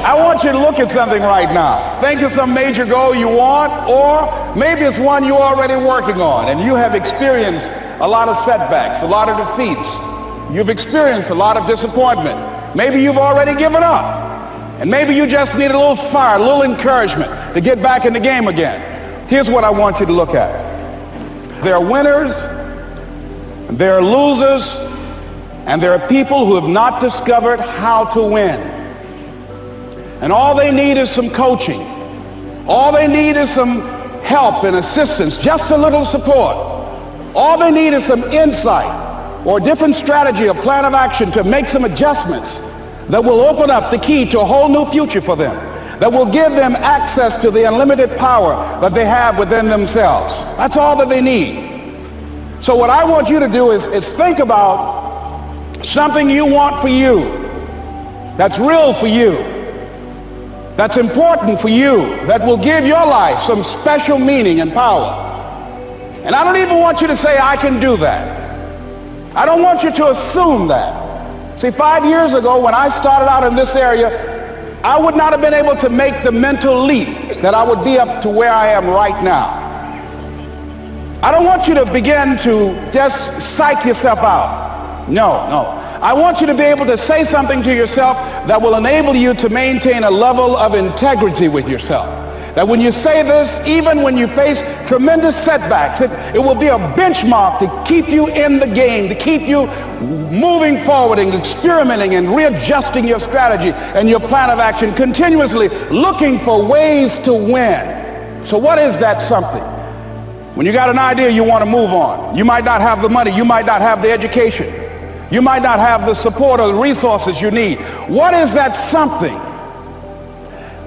I want you to look at something right now. Think of some major goal you want, or maybe it's one you're already working on and you have experienced a lot of setbacks, a lot of defeats. You've experienced a lot of disappointment. Maybe you've already given up. And maybe you just need a little fire, a little encouragement to get back in the game again. Here's what I want you to look at. There are winners, there are losers, and there are people who have not discovered how to win. And all they need is some coaching. All they need is some help and assistance, just a little support. All they need is some insight or a different strategy, a plan of action to make some adjustments that will open up the key to a whole new future for them, that will give them access to the unlimited power that they have within themselves. That's all that they need. So what I want you to do is think about something you want for you, that's real for you, that's important for you, that will give your life some special meaning and power. And I don't even want you to say, I can do that. I don't want you to assume that. See, 5 years ago when I started out in this area, I would not have been able to make the mental leap that I would be up to where I am right now. I don't want you to begin to just psych yourself out. No. I want you to be able to say something to yourself that will enable you to maintain a level of integrity with yourself. That when you say this, even when you face tremendous setbacks, it will be a benchmark to keep you in the game, to keep you moving forward and experimenting and readjusting your strategy and your plan of action, continuously looking for ways to win. So what is that something? When you got an idea you want to move on, you might not have the money, you might not have the education, you might not have the support or the resources you need. What is that something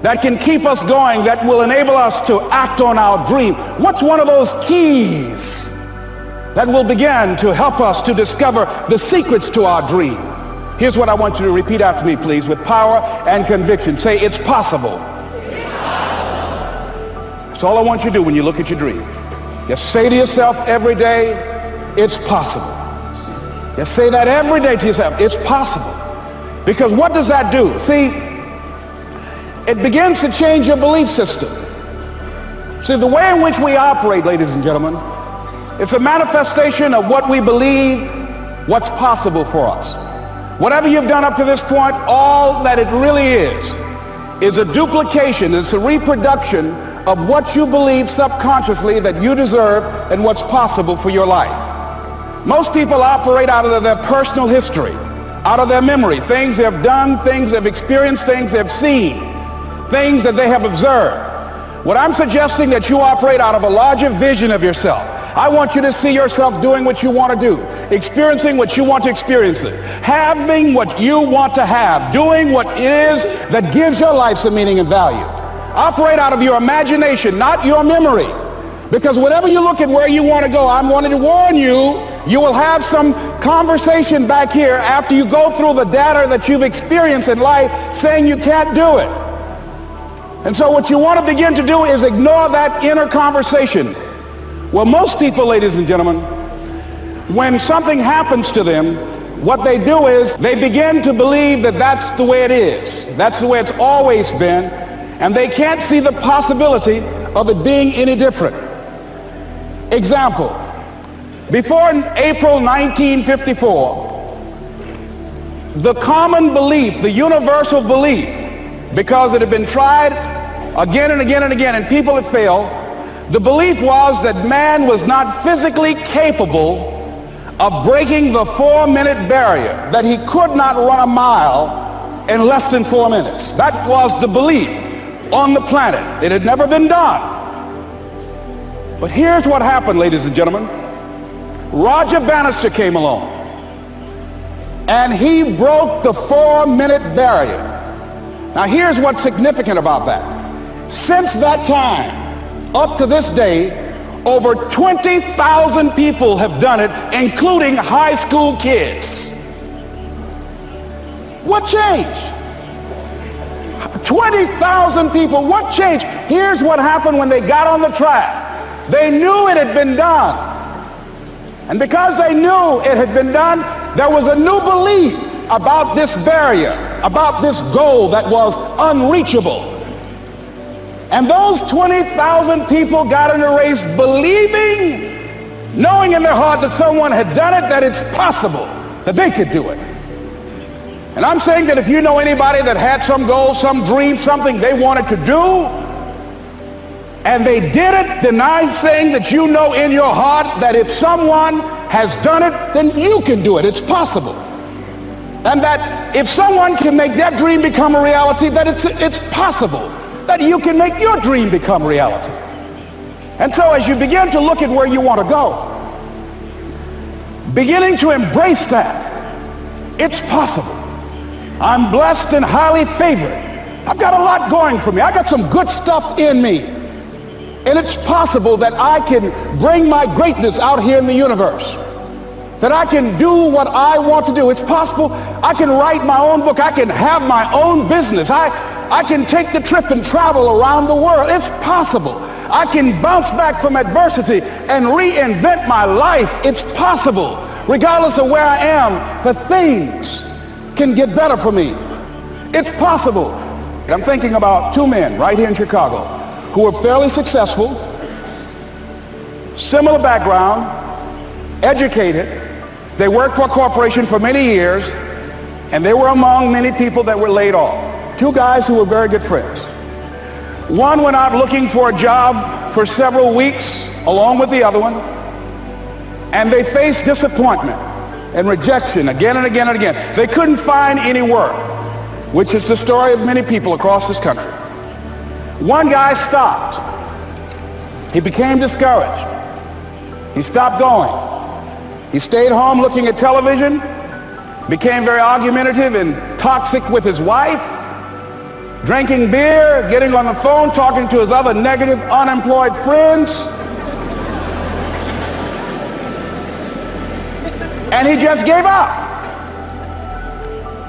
that can keep us going, that will enable us to act on our dream? What's one of those keys that will begin to help us to discover the secrets to our dream? Here's what I want you to repeat after me, please, with power and conviction. Say, it's possible. That's all I want you to do when you look at your dream. Just say to yourself every day, it's possible. Just say that every day to yourself, it's possible. Because what does that do? See, it begins to change your belief system. See, the way in which we operate, ladies and gentlemen, it's a manifestation of what we believe, what's possible for us. Whatever you've done up to this point, all that it really is a duplication, it's a reproduction of what you believe subconsciously that you deserve and what's possible for your life. Most people operate out of their personal history, out of their memory, things they've done, things they've experienced, things they've seen, things that they have observed. What I'm suggesting that you operate out of a larger vision of yourself. I want you to see yourself doing what you want to do, experiencing what you want to experience, having what you want to have, doing what it is that gives your life some meaning and value. Operate out of your imagination, not your memory. Because whenever you look at where you want to go, I'm wanting to warn you, you will have some conversation back here after you go through the data that you've experienced in life saying you can't do it. And so what you want to begin to do is ignore that inner conversation. Well, most people, ladies and gentlemen, when something happens to them, what they do is they begin to believe that that's the way it is. That's the way it's always been. And they can't see the possibility of it being any different. Example, before April 1954, the common belief, the universal belief, because it had been tried again and again and again and people had failed, the belief was that man was not physically capable of breaking the 4-minute barrier, that he could not run a mile in less than 4 minutes. That was the belief on the planet. It had never been done. But here's what happened, ladies and gentlemen. Roger Bannister came along and he broke the 4-minute barrier. Now here's what's significant about that. Since that time, up to this day, over 20,000 people have done it, including high school kids. What changed? 20,000 people, what changed? Here's what happened when they got on the track. They knew it had been done. And because they knew it had been done, there was a new belief about this barrier. about this goal that was unreachable. And those 20,000 people got in a race believing, knowing in their heart that someone had done it, that it's possible that they could do it. And I'm saying that if you know anybody that had some goal, some dream, something they wanted to do, and they did it, then I'm saying that you know in your heart that if someone has done it, then you can do it. It's possible. And that if someone can make their dream become a reality, that it's possible that you can make your dream become reality. And so as you begin to look at where you want to go, beginning to embrace that, it's possible. I'm blessed and highly favored. I've got a lot going for me. I got some good stuff in me. And it's possible that I can bring my greatness out here in the universe. That I can do what I want to do. It's possible I can write my own book. I can have my own business. I can take the trip and travel around the world. It's possible. I can bounce back from adversity and reinvent my life. It's possible. Regardless of where I am, the things can get better for me. It's possible. I'm thinking about two men right here in Chicago who were fairly successful, similar background, educated. They worked for a corporation for many years, and they were among many people that were laid off. Two guys who were very good friends. One went out looking for a job for several weeks along with the other one, and they faced disappointment and rejection again and again and again. They couldn't find any work, which is the story of many people across this country. One guy stopped. He became discouraged. He stopped going. He stayed home looking at television, became very argumentative and toxic with his wife, drinking beer, getting on the phone, talking to his other negative, unemployed friends. And he just gave up.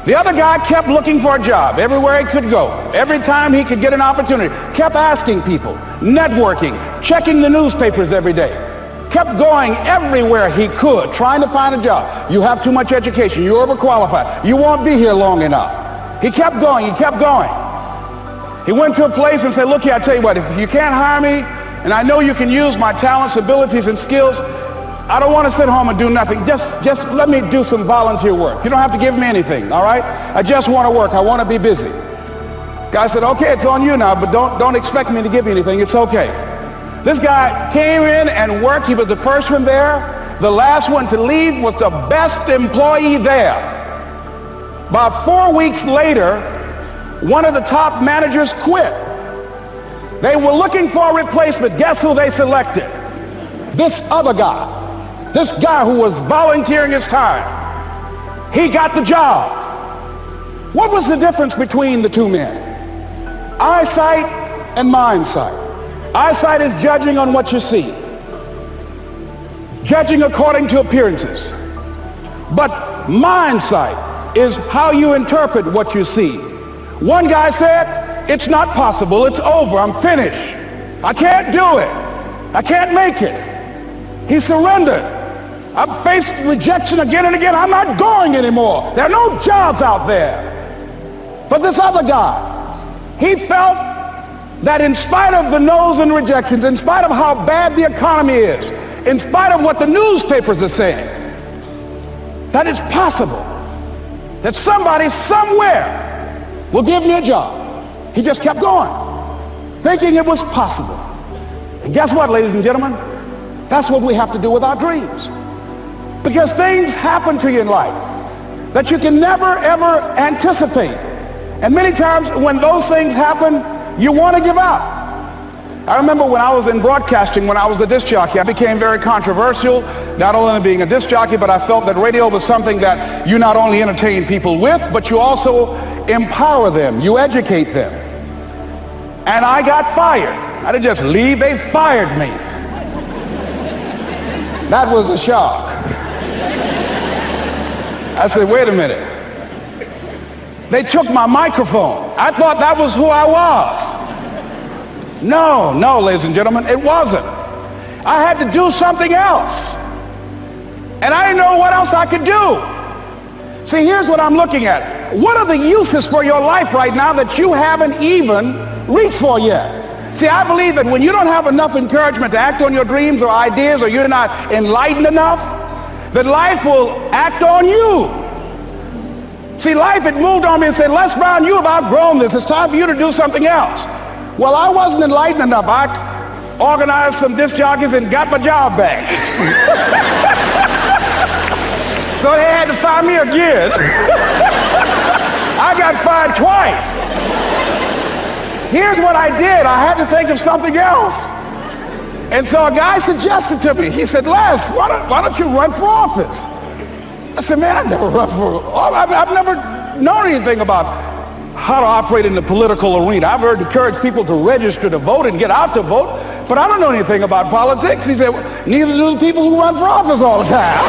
The other guy kept looking for a job everywhere he could go. Every time he could get an opportunity, kept asking people, networking, checking the newspapers every day. Kept going everywhere he could, trying to find a job. You have too much education. You're overqualified. You won't be here long enough. He kept going. He kept going. He went to a place and said, look here, I tell you what, if you can't hire me, and I know you can use my talents, abilities, and skills, I don't want to sit home and do nothing. Just let me do some volunteer work. You don't have to give me anything, all right? I just want to work. I want to be busy. Guy said, okay, it's on you now, but don't expect me to give you anything. It's okay. This guy came in and worked. He was the first one there. The last one to leave was the best employee there. About 4 weeks later, one of the top managers quit. They were looking for a replacement. Guess who they selected? This other guy. This guy who was volunteering his time. He got the job. What was the difference between the two men? Eyesight and mindsight. Eyesight is judging on what you see, judging according to appearances. But mindsight is how you interpret what you see. One guy said, it's not possible, it's over, I'm finished. I can't do it. I can't make it. He surrendered. I've faced rejection again and again. I'm not going anymore. There are no jobs out there. But this other guy, he felt that in spite of the no's and rejections, in spite of how bad the economy is, in spite of what the newspapers are saying, that it's possible that somebody somewhere will give me a job. He just kept going, thinking it was possible. And guess what, ladies and gentlemen? That's what we have to do with our dreams. Because things happen to you in life that you can never, ever anticipate. And many times when those things happen, you want to give up. I remember when I was in broadcasting, when I was a disc jockey, I became very controversial, not only being a disc jockey, but I felt that radio was something that you not only entertain people with, but you also empower them, you educate them. And I got fired. I didn't just leave, they fired me. That was a shock. I said, wait a minute. They took my microphone. I thought that was who I was. No, ladies and gentlemen, it wasn't. I had to do something else. And I didn't know what else I could do. See, here's what I'm looking at. what are the uses for your life right now that you haven't even reached for yet? See, I believe that when you don't have enough encouragement to act on your dreams or ideas, or you're not enlightened enough, that life will act on you. See, life had moved on me and said, Les Brown, you have outgrown this. It's time for you to do something else. Well, I wasn't enlightened enough. I organized some disc jockeys and got my job back. So they had to fire me again. I got fired twice. Here's what I did. I had to think of something else. And so a guy suggested to me, he said, Les, why don't you run for office? I said, man, I've never run for office. I've never known anything about how to operate in the political arena. I've encouraged people to register to vote and get out to vote, but I don't know anything about politics. He said, neither do the people who run for office all the time.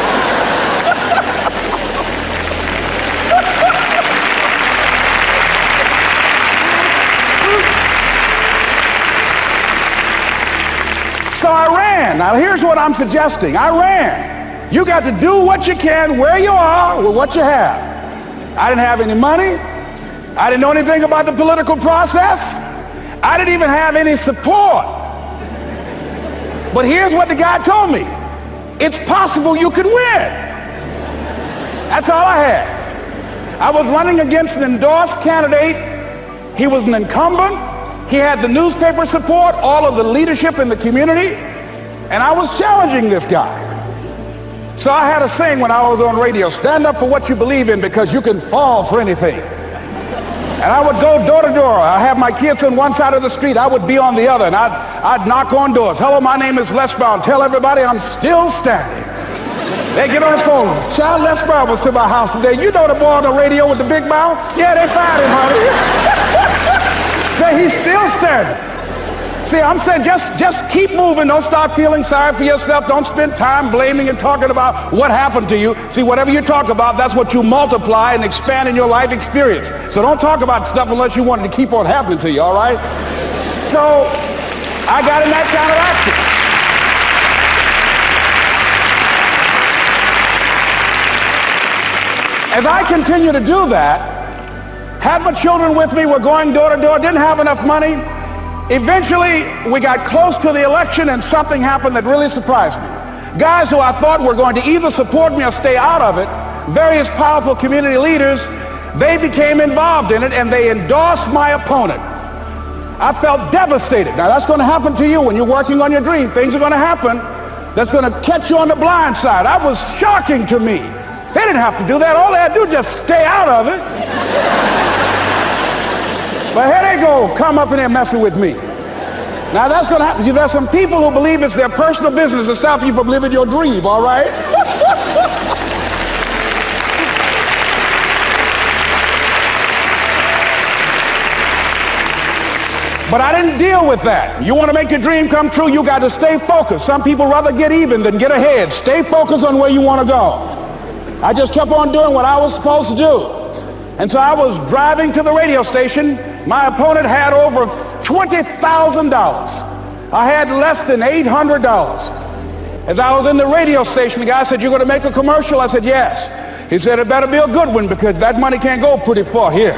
So I ran. Now here's what I'm suggesting. I ran. You got to do what you can where you are with what you have. I didn't have any money. I didn't know anything about the political process. I didn't even have any support. But here's what the guy told me. It's possible you could win. That's all I had. I was running against an endorsed candidate. He was an incumbent. He had the newspaper support, all of the leadership in the community, and I was challenging this guy. So I had a saying when I was on radio, stand up for what you believe in because you can fall for anything. And I would go door to door. I have my kids on one side of the street. I would be on the other, and I'd knock on doors. Hello, my name is Les Brown. Tell everybody I'm still standing. They get on the phone. Child, Les Brown was to my house today. You know the boy on the radio with the big mouth? Yeah, they fired him, honey. Say he's still standing. See, I'm saying just keep moving. Don't start feeling sorry for yourself. Don't spend time blaming and talking about what happened to you. See, whatever you talk about, that's what you multiply and expand in your life experience. So don't talk about stuff unless you want it to keep on happening to you, all right? So I got in that kind of action. As I continue to do that, had my children with me, we're going door to door, didn't have enough money. Eventually, we got close to the election and something happened that really surprised me. Guys who I thought were going to either support me or stay out of it, various powerful community leaders, they became involved in it and they endorsed my opponent. I felt devastated. Now that's going to happen to you when you're working on your dream. Things are going to happen that's going to catch you on the blind side. That was shocking to me. They didn't have to do that. All they had to do was just stay out of it. But here they go, come up in there messing with me. Now that's going to happen. There's some people who believe it's their personal business to stop you from living your dream, all right? But I didn't deal with that. You want to make your dream come true, you got to stay focused. Some people rather get even than get ahead. Stay focused on where you want to go. I just kept on doing what I was supposed to do. And so I was driving to the radio station. My opponent had over $20,000. I had less than $800. As I was in the radio station, the guy said, you're going to make a commercial? I said, yes. He said, it better be a good one because that money can't go pretty far here.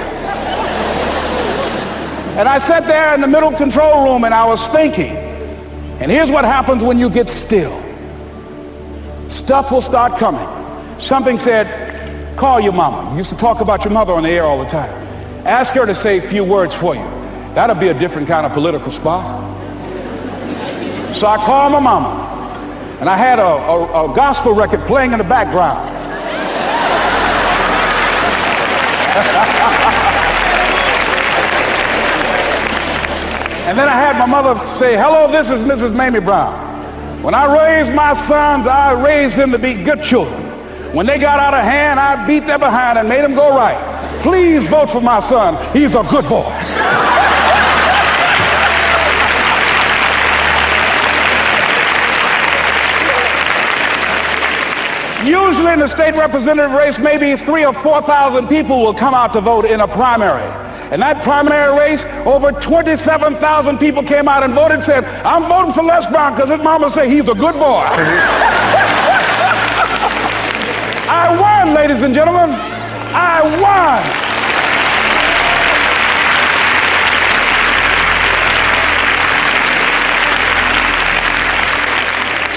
And I sat there in the middle control room and I was thinking. And here's what happens when you get still. Stuff will start coming. Something said, call your mama. You used to talk about your mother on the air all the time. Ask her to say a few words for you. That'll be a different kind of political spot. So I called my mama, and I had a gospel record playing in the background. And then I had my mother say, hello, this is Mrs. Mamie Brown. When I raised my sons, I raised them to be good children. When they got out of hand, I beat their behind and made them go right. Please vote for my son. He's a good boy. Usually in the state representative race, maybe 3,000 or 4,000 people will come out to vote in a primary. In that primary race, over 27,000 people came out and voted and said, I'm voting for Les Brown because his mama said he's a good boy. I won, ladies and gentlemen. I won.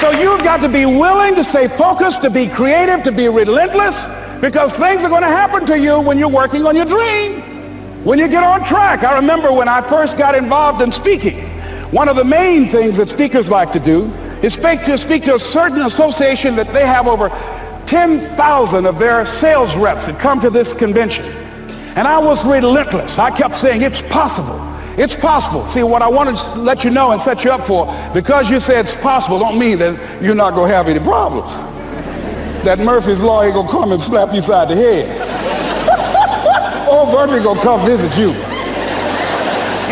So you've got to be willing to stay focused, to be creative, to be relentless, because things are going to happen to you when you're working on your dream, when you get on track. I remember when I first got involved in speaking, one of the main things that speakers like to do is speak to a certain association that they have over 10,000 of their sales reps that come to this convention. And I was relentless. I kept saying, it's possible. It's possible. See, what I want to let you know and set you up for, because you said it's possible, don't mean that you're not going to have any problems. That Murphy's Law ain't going to come and slap you side the head. Oh, Murphy going to come visit you.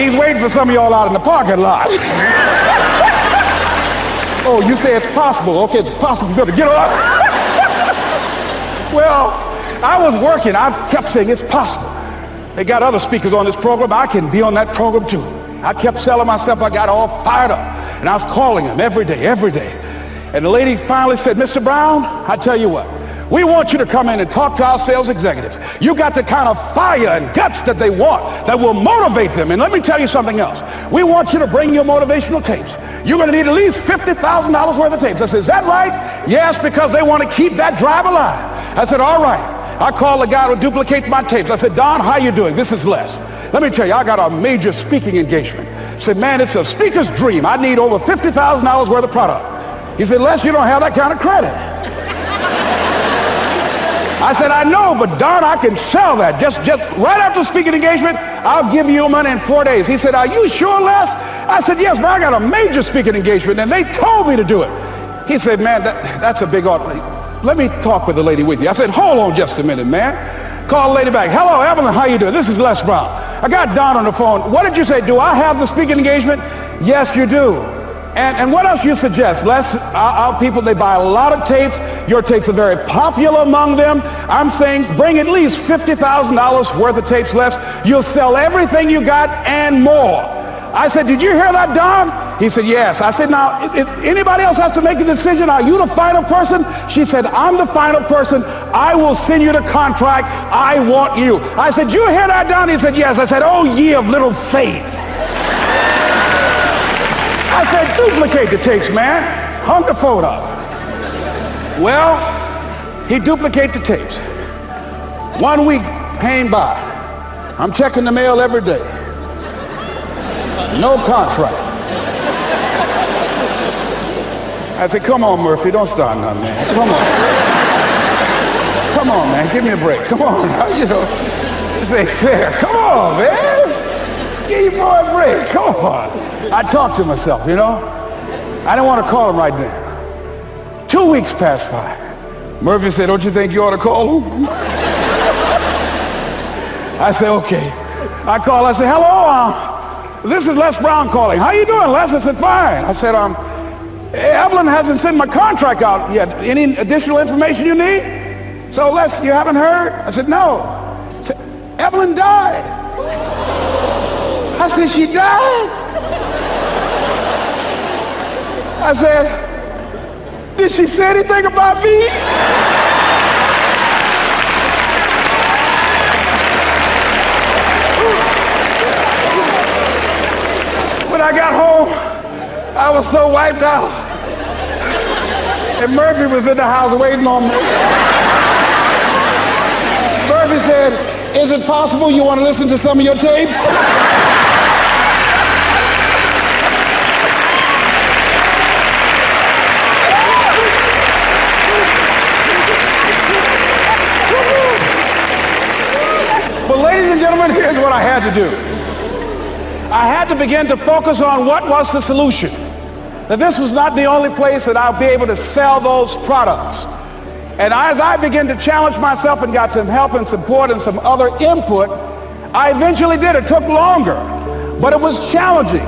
He's waiting for some of y'all out in the parking lot. Oh, you say it's possible. Okay, it's possible. You better get up. Well, I was working. I kept saying it's possible. They got other speakers on this program. I can be on that program too. I kept selling myself. I got all fired up. And I was calling them every day. And the lady finally said, Mr. Brown, I tell you what, we want you to come in and talk to our sales executives. You got the kind of fire and guts that they want, that will motivate them. And let me tell you something else. We want you to bring your motivational tapes. You're going to need at least $50,000 worth of tapes. I said, is that right? Yes, because they want to keep that drive alive. I said, all right. I called the guy to duplicate my tapes. I said, Don, how you doing? This is Les. Let me tell you, I got a major speaking engagement. I said, man, it's a speaker's dream. I need over $50,000 worth of product. He said, Les, you don't have that kind of credit. I said, I know, but Don, I can sell that. Just right after speaking engagement, I'll give you your money in 4 days. He said, are you sure, Les? I said, yes, but I got a major speaking engagement, and they told me to do it. He said, man, that's a big order. Let me talk with the lady with you. I said, hold on just a minute, man. Call the lady back. Hello, Evelyn, how you doing? This is Les Brown. I got Don on the phone. What did you say? Do I have the speaking engagement? Yes, you do. And what else you suggest? Les, our people, they buy a lot of tapes. Your tapes are very popular among them. I'm saying bring at least $50,000 worth of tapes, Les. You'll sell everything you got and more. I said, did you hear that, Don? He said, yes. I said, now, if anybody else has to make a decision, are you the final person? She said, I'm the final person. I will send you the contract. I want you. I said, you hear that, Don? He said, yes. I said, oh, ye of little faith. I said, duplicate the tapes, man. Hung the phone up. Well, he duplicated the tapes. 1 week came by. I'm checking the mail every day. No contract. I said, come on, Murphy, don't start nothing, man. Come on. Come on, man, give me a break. Come on, you know, this ain't fair. Come on, man. Give your boy a break. Come on. I talked to myself, you know. I didn't want to call him right then. 2 weeks passed by. Murphy said, don't you think you ought to call him? I said, okay. I called, I said, hello, this is Les Brown calling. How you doing, Les? I said, fine. I said, Evelyn hasn't sent my contract out yet. Any additional information you need? So, Les, you haven't heard? I said, no. I said, Evelyn died. I said, she died? I said, did she say anything about me? When I got home, I was so wiped out. And Murphy was in the house waiting on me. Murphy said, is it possible you want to listen to some of your tapes? But ladies and gentlemen, here's what I had to do. I had to begin to focus on what was the solution. That this was not the only place that I'll be able to sell those products. And as I began to challenge myself and got some help and support and some other input, I eventually did. It took longer, but it was challenging.